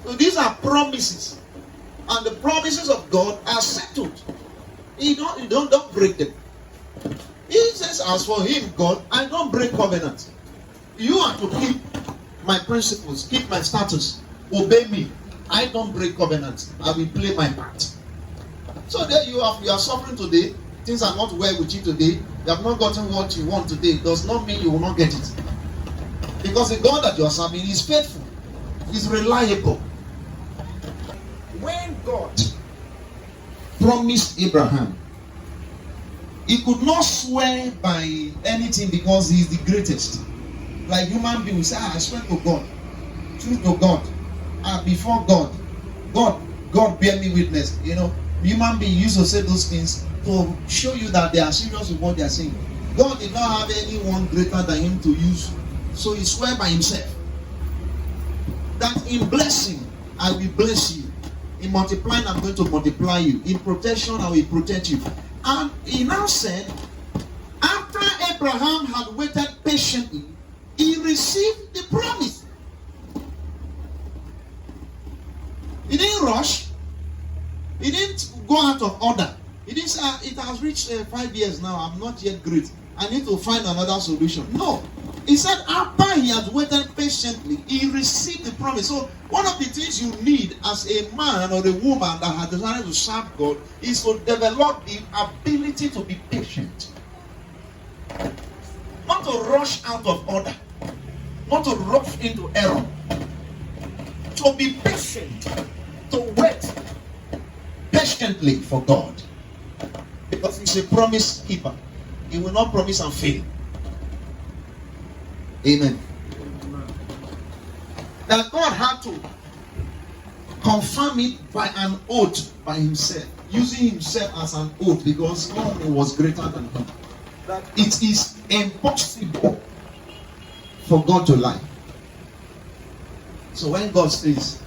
So these are promises. And the promises of God are settled. You don't break them. He says, as for him, God, I don't break covenant. You are to keep my principles, keep my status, obey me. I don't break covenant. I will play my part. So there you are suffering today. Things are not well with you today. You have not gotten what you want today. It does not mean you will not get it. Because the God that you are serving is faithful. Is reliable. When God promised Abraham, he could not swear by anything because he is the greatest. Like human beings will say, I swear to God, truth to God, and before God, God bear me witness. Human beings used to say those things to show you that they are serious with what they are saying. God did not have anyone greater than him to use, so he swore by himself that in blessing I will bless you, in multiplying I'm going to multiply you, in protection I will protect you. And he now said, after Abraham had waited patiently, he received the promise. He didn't rush. He didn't go out of order. He didn't say, it has reached 5 years now, I'm not yet great, I need to find another solution. No. He said after he had waited patiently, he received the promise. So one of the things you need as a man or a woman that has decided to serve God is to develop the ability to be patient. Not to rush out of order. Not to rush into error. To be patient. To wait patiently for God. Because he's a promise keeper. He will not promise and fail. Amen. That God had to confirm it by an oath by himself, using himself as an oath because God was greater than him. That it is impossible for God to lie. So when God says,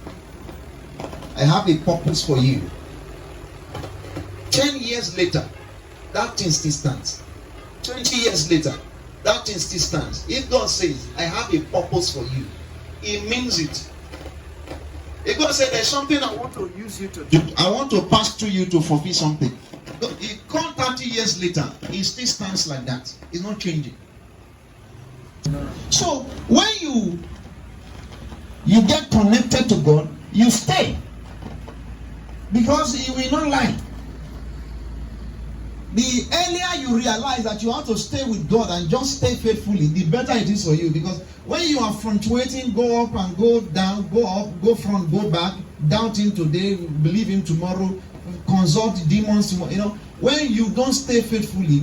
I have a purpose for you, 10 years later, that thing still stands. 20 years later, that thing still stands. If God says, I have a purpose for you, He means it. If God said, there's something I want to use you to do, I want to pass through you to fulfill something. It comes 30 years later, it still stands like that. It's not changing. So, when you get connected to God, you stay. Because He will not lie. The earlier you realize that you have to stay with God and just stay faithfully, the better it is for you. Because when you are fluctuating, go up and go down, go up, go front, go back, doubt Him today, believe Him tomorrow, consult demons tomorrow. When you don't stay faithfully,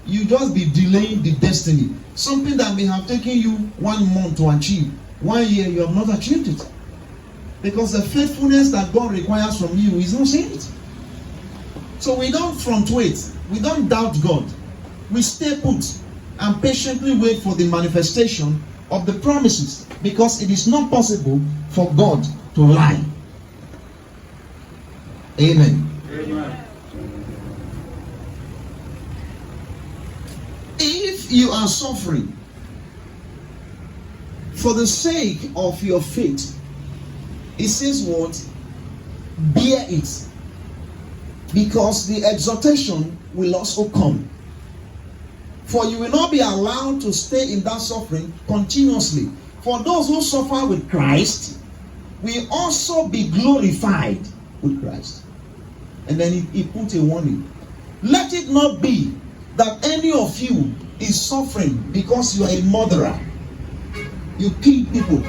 you just be delaying the destiny. Something that may have taken you 1 month to achieve, 1 year you have not achieved it. Because the faithfulness that God requires from you is not seen it. So we don't fluctuate. We don't doubt God. We stay put and patiently wait for the manifestation of the promises, because it is not possible for God to lie. Amen. Amen. If you are suffering for the sake of your faith, it says what? Bear it. Because the exhortation will also come. For you will not be allowed to stay in that suffering continuously. For those who suffer with Christ will also be glorified with Christ. And then he put a warning. Let it not be that any of you is suffering because you are a murderer. You kill people.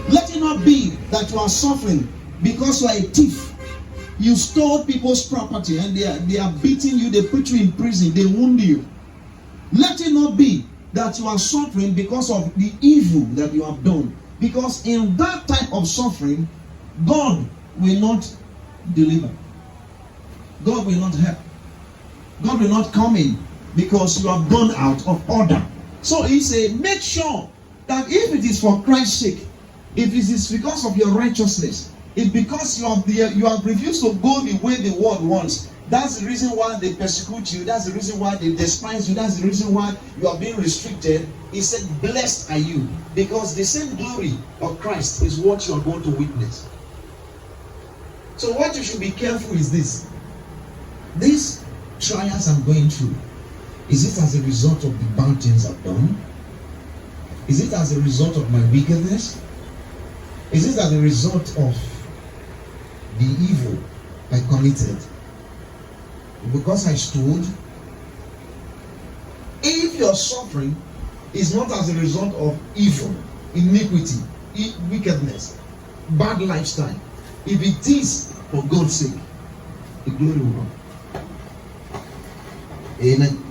Let it not be that you are suffering because you are a thief. You stole people's property and they are beating you, they put you in prison, they wound you. Let it not be that you are suffering because of the evil that you have done. Because in that type of suffering, God will not deliver. God will not help. God will not come in because you have gone out of order. So he said, make sure that if it is for Christ's sake, if it is because of your righteousness, it's because you have refused to go the way the world wants. That's the reason why they persecute you. That's the reason why they despise you. That's the reason why you are being restricted. He said, blessed are you. Because the same glory of Christ is what you are going to witness. So what you should be careful is this. These trials I'm going through, is it as a result of the bad things I've done? Is it as a result of my wickedness? Is it as a result of the evil I committed? Because I stood. If your suffering is not as a result of evil, iniquity, wickedness, bad lifestyle, if it is for God's sake, the glory will come. Amen.